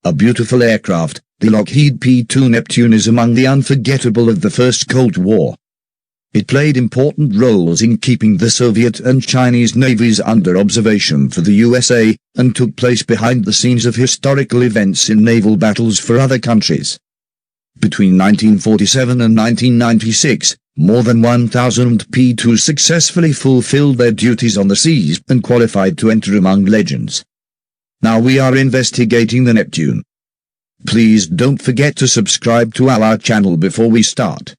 A beautiful aircraft, the Lockheed P-2 Neptune is among the unforgettable of the First Cold War. It played important roles in keeping the Soviet and Chinese navies under observation for the USA, and took place behind the scenes of historical events in naval battles for other countries. Between 1947 and 1996, more than 1,000 P-2s successfully fulfilled their duties on the seas and qualified to enter among legends. Now we are investigating the Neptune. Please don't forget to subscribe to our channel before we start.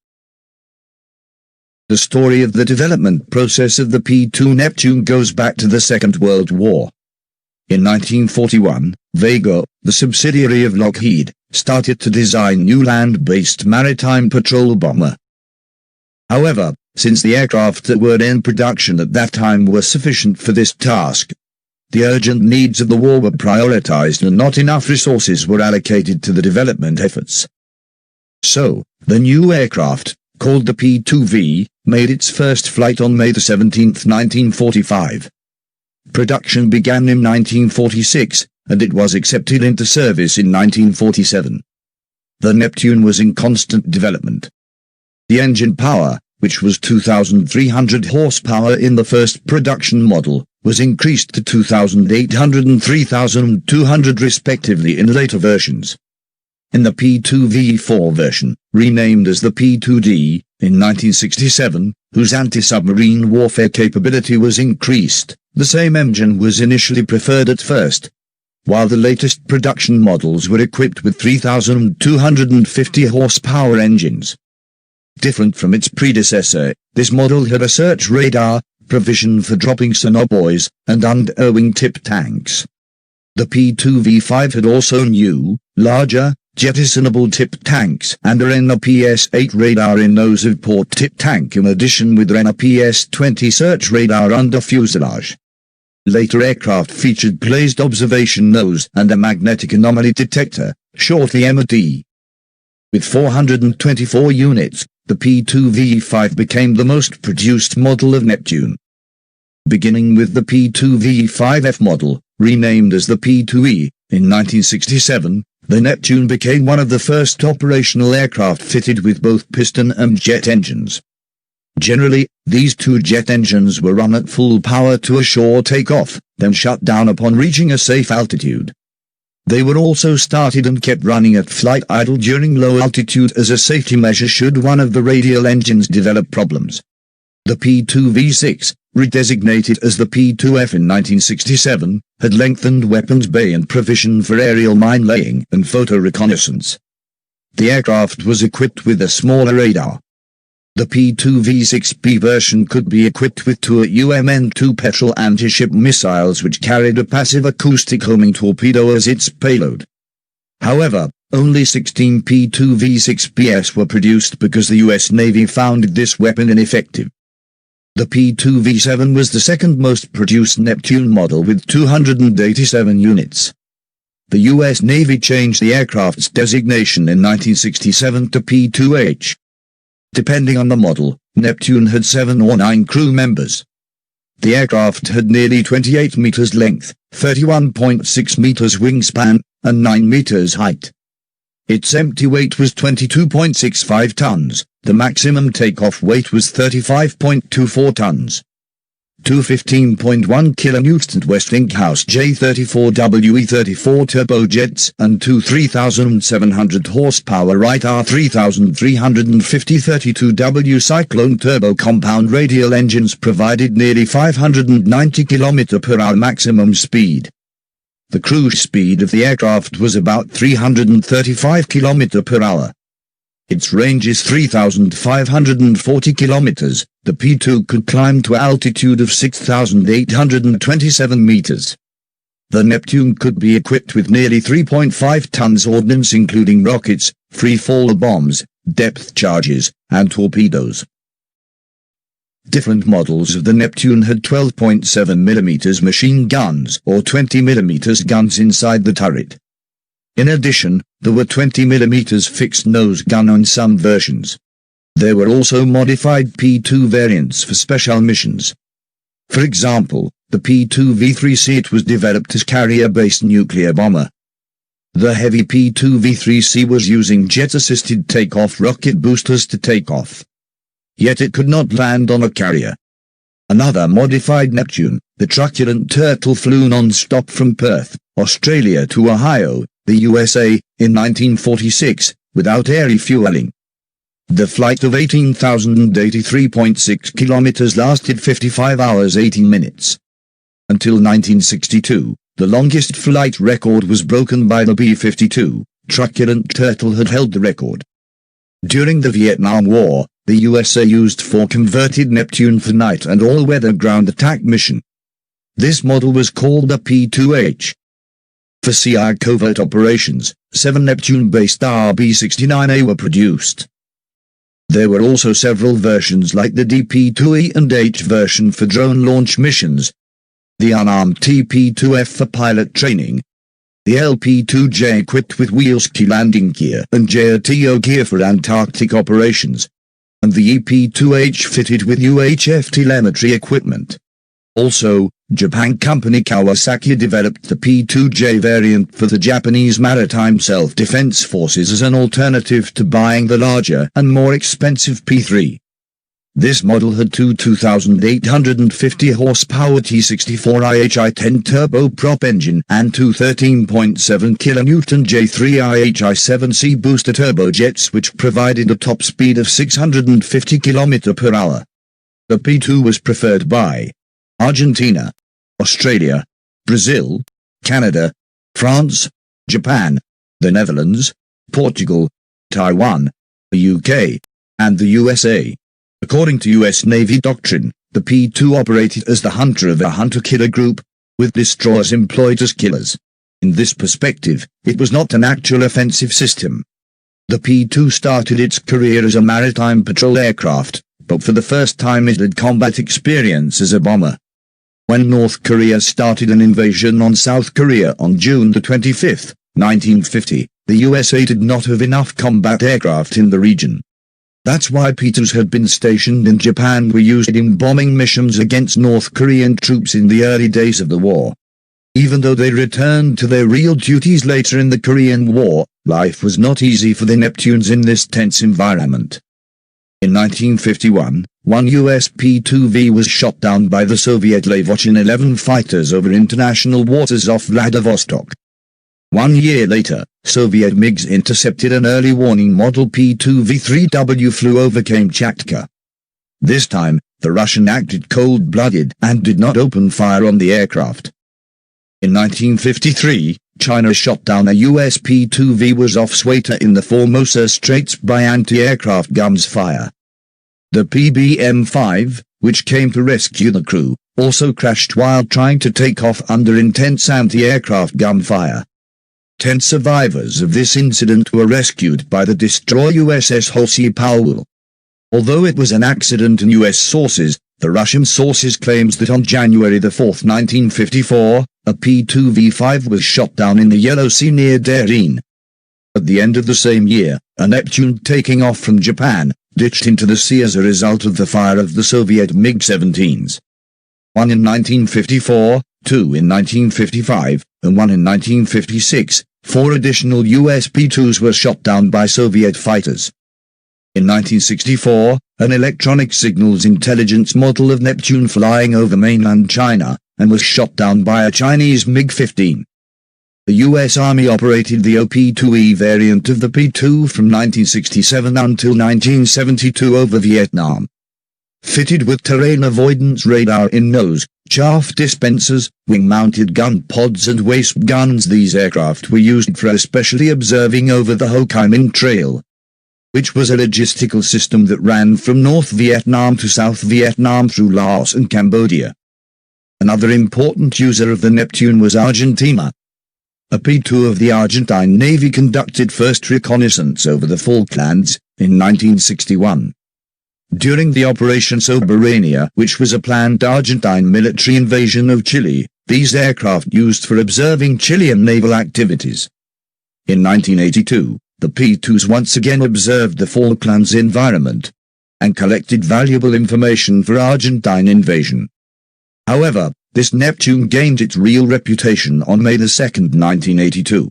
The story of the development process of the P-2 Neptune goes back to the Second World War. In 1941, Vega, the subsidiary of Lockheed, started to design new land-based maritime patrol bomber. However, since the aircraft that were in production at that time were sufficient for this task, the urgent needs of the war were prioritized and not enough resources were allocated to the development efforts. So, the new aircraft, called the P-2V, made its first flight on May 17, 1945. Production began in 1946, and it was accepted into service in 1947. The Neptune was in constant development. The engine power, which was 2,300 horsepower in the first production model, was increased to 2,800 and 3,200 respectively in later versions. In the P-2V4 version, renamed as the P-2D, in 1967, whose anti-submarine warfare capability was increased, the same engine was initially preferred at first, while the latest production models were equipped with 3,250 horsepower engines. Different from its predecessor, this model had a search radar, provision for dropping sonobuoys, and under-wing tip tanks. The P-2V5 had also new, larger, jettisonable tip tanks and a Rena PS-8 radar in nose of port tip tank in addition with Rena PS-20 search radar under fuselage. Later aircraft featured glazed observation nose and a magnetic anomaly detector, shortly MAD. With 424 units, the P-2V5 became the most produced model of Neptune. Beginning with the P-2V5F model, renamed as the P-2E, in 1967, the Neptune became one of the first operational aircraft fitted with both piston and jet engines. Generally, these two jet engines were run at full power to assure takeoff, then shut down upon reaching a safe altitude. They were also started and kept running at flight idle during low altitude as a safety measure should one of the radial engines develop problems. The P-2V6, redesignated as the P-2F in 1967, had lengthened weapons bay and provision for aerial mine laying and photo reconnaissance. The aircraft was equipped with a smaller radar. The P-2V6B version could be equipped with two UMN-2 petrol anti-ship missiles which carried a passive acoustic homing torpedo as its payload. However, only 16 P-2V6Bs were produced because the U.S. Navy found this weapon ineffective. The P-2V7 was the second most produced Neptune model with 287 units. The U.S. Navy changed the aircraft's designation in 1967 to P-2H. Depending on the model, Neptune had 7 or 9 crew members. The aircraft had nearly 28 meters length, 31.6 meters wingspan, and 9 meters height. Its empty weight was 22.65 tons, the maximum takeoff weight was 35.24 tons. Two 15.1 kN Westinghouse J34WE34 turbojets and two 3,700 horsepower Wright R3350 32W Cyclone turbo compound radial engines provided nearly 590 km/h maximum speed. The cruise speed of the aircraft was about 335 km/h. Its range is 3,540 kilometers. The P-2 could climb to altitude of 6,827 meters. The Neptune could be equipped with nearly 3.5 tons ordnance including rockets, free-fall bombs, depth charges, and torpedoes. Different models of the Neptune had 12.7 mm machine guns or 20 mm guns inside the turret. In addition, there were 20 mm fixed-nose gun on some versions. There were also modified P-2 variants for special missions. For example, the P-2 V3C was developed as carrier-based nuclear bomber. The heavy P-2 V-3C was using jet-assisted takeoff rocket boosters to take off. Yet it could not land on a carrier. Another modified Neptune, the truculent Turtle, flew non-stop from Perth, Australia to Ohio, the USA, in 1946, without air refueling. The flight of 18,083.6 kilometers lasted 55 hours 18 minutes. Until 1962, the longest flight record was broken by the B-52. Truculent Turtle had held the record. During the Vietnam War, the USA used 4 converted Neptune for night and all-weather ground attack mission. This model was called the P-2H. For CI covert operations, 7 Neptune-based RB-69A were produced. There were also several versions like the DP-2E and H version for drone launch missions, the unarmed TP-2F for pilot training, the LP-2J equipped with wheel-ski landing gear and JRTO gear for Antarctic operations, and the EP-2H fitted with UHF telemetry equipment. Also, Japan company Kawasaki developed the P-2J variant for the Japanese maritime self-defense forces as an alternative to buying the larger and more expensive P-3. This model had two 2,850 horsepower T64 IHI-10 turboprop engine and two 13.7 kN J3 IHI-7C booster turbojets which provided a top speed of 650 km per hour. The P-2 was preferred by Argentina, Australia, Brazil, Canada, France, Japan, the Netherlands, Portugal, Taiwan, the UK, and the USA. According to U.S. Navy doctrine, the P-2 operated as the hunter of a hunter-killer group, with destroyers employed as killers. In this perspective, it was not an actual offensive system. The P-2 started its career as a maritime patrol aircraft, but for the first time it had combat experience as a bomber. When North Korea started an invasion on South Korea on June 25, 1950, the USA did not have enough combat aircraft in the region. That's why P-2s had been stationed in Japan were used in bombing missions against North Korean troops in the early days of the war. Even though they returned to their real duties later in the Korean War, life was not easy for the Neptunes in this tense environment. In 1951, one US P-2V was shot down by the Soviet Lavochin 11 fighters over international waters off Vladivostok. 1 year later, Soviet MiGs intercepted an early warning model P-2V3W flew over Kamchatka. This time, the Russian acted cold-blooded and did not open fire on the aircraft. In 1953, China shot down a US P-2V was off Sweta in the Formosa Straits by anti-aircraft guns fire. The PBM-5, which came to rescue the crew, also crashed while trying to take off under intense anti-aircraft gunfire. 10 survivors of this incident were rescued by the destroyer USS Horsey Powell. Although it was an accident in US sources, the Russian sources claims that on January 4, 1954, a P-2V5 was shot down in the Yellow Sea near Darin. At the end of the same year, a Neptune taking off from Japan, ditched into the sea as a result of the fire of the Soviet MiG-17s. One in 1954, 2 in 1955, and 1 in 1956, 4 additional US P-2s were shot down by Soviet fighters. In 1964, an electronic signals intelligence model of Neptune flying over mainland China, and was shot down by a Chinese MiG-15. The U.S. Army operated the OP-2E variant of the P-2 from 1967 until 1972 over Vietnam. Fitted with terrain avoidance radar in nose, chaff dispensers, wing-mounted gun pods and waist guns, these aircraft were used for especially observing over the Ho Chi Minh Trail, which was a logistical system that ran from North Vietnam to South Vietnam through Laos and Cambodia. Another important user of the Neptune was Argentina. A P-2 of the Argentine Navy conducted first reconnaissance over the Falklands, in 1961. During the Operation Soberanía, which was a planned Argentine military invasion of Chile, these aircraft used for observing Chilean naval activities. In 1982, the P-2s once again observed the Falklands environment, and collected valuable information for Argentine invasion. However, this Neptune gained its real reputation on May 2, 1982.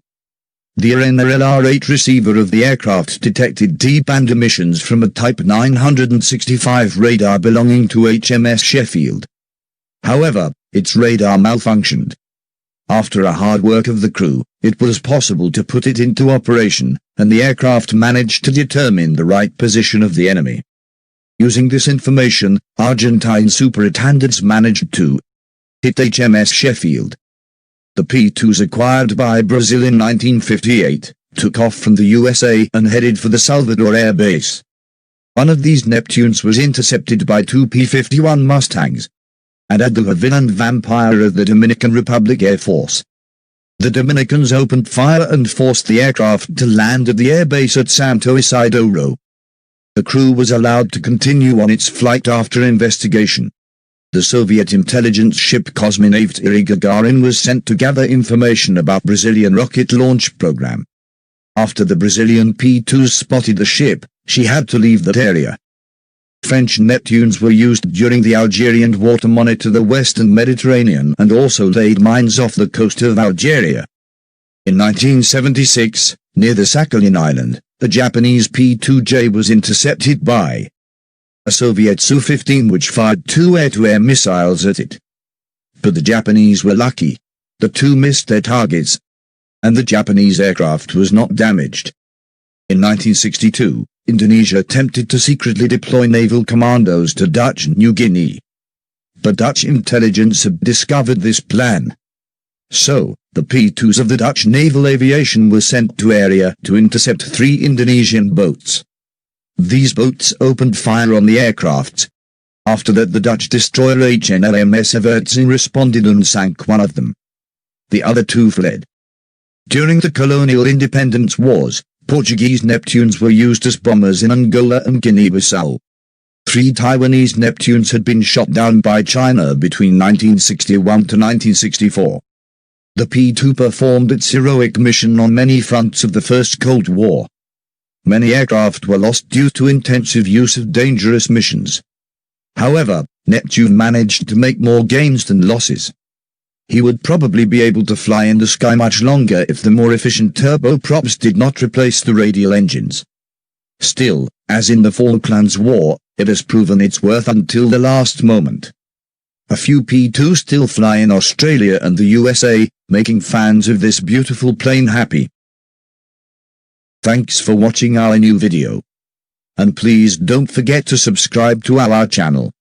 The NRLR-8 receiver of the aircraft detected D-band emissions from a Type 965 radar belonging to HMS Sheffield. However, its radar malfunctioned. After a hard work of the crew, it was possible to put it into operation, and the aircraft managed to determine the right position of the enemy. Using this information, Argentine Super Étendards managed to hit HMS Sheffield. The P-2s, acquired by Brazil in 1958, took off from the USA and headed for the Salvador Air Base. One of these Neptunes was intercepted by two P-51 Mustangs, and had the Havilland Vampire of the Dominican Republic Air Force. The Dominicans opened fire and forced the aircraft to land at the airbase at Santo Isidoro. The crew was allowed to continue on its flight after investigation. The Soviet intelligence ship Cosmonaut Yuri Gagarin was sent to gather information about Brazilian rocket launch program. After the Brazilian P-2s spotted the ship, she had to leave that area. French Neptunes were used during the Algerian war to monitor the western Mediterranean and also laid mines off the coast of Algeria. In 1976, near the Sakhalin Island, the Japanese P-2J was intercepted by a Soviet Su-15 which fired two air-to-air missiles at it. But the Japanese were lucky. The two missed their targets, and the Japanese aircraft was not damaged. In 1962, Indonesia attempted to secretly deploy naval commandos to Dutch New Guinea. But Dutch intelligence had discovered this plan. So, the P-2s of the Dutch Naval Aviation were sent to area to intercept three Indonesian boats. These boats opened fire on the aircraft. After that, the Dutch destroyer HMS Evertsen responded and sank one of them. The other two fled. During the colonial independence wars, Portuguese Neptunes were used as bombers in Angola and Guinea-Bissau. 3 Taiwanese Neptunes had been shot down by China between 1961 to 1964. The P-2 performed its heroic mission on many fronts of the First Cold War. Many aircraft were lost due to intensive use of dangerous missions. However, Neptune managed to make more gains than losses. He would probably be able to fly in the sky much longer if the more efficient turboprops did not replace the radial engines. Still, as in the Falklands War, it has proven its worth until the last moment. A few P-2s still fly in Australia and the USA, making fans of this beautiful plane happy. Thanks for watching our new video. And please don't forget to subscribe to our channel.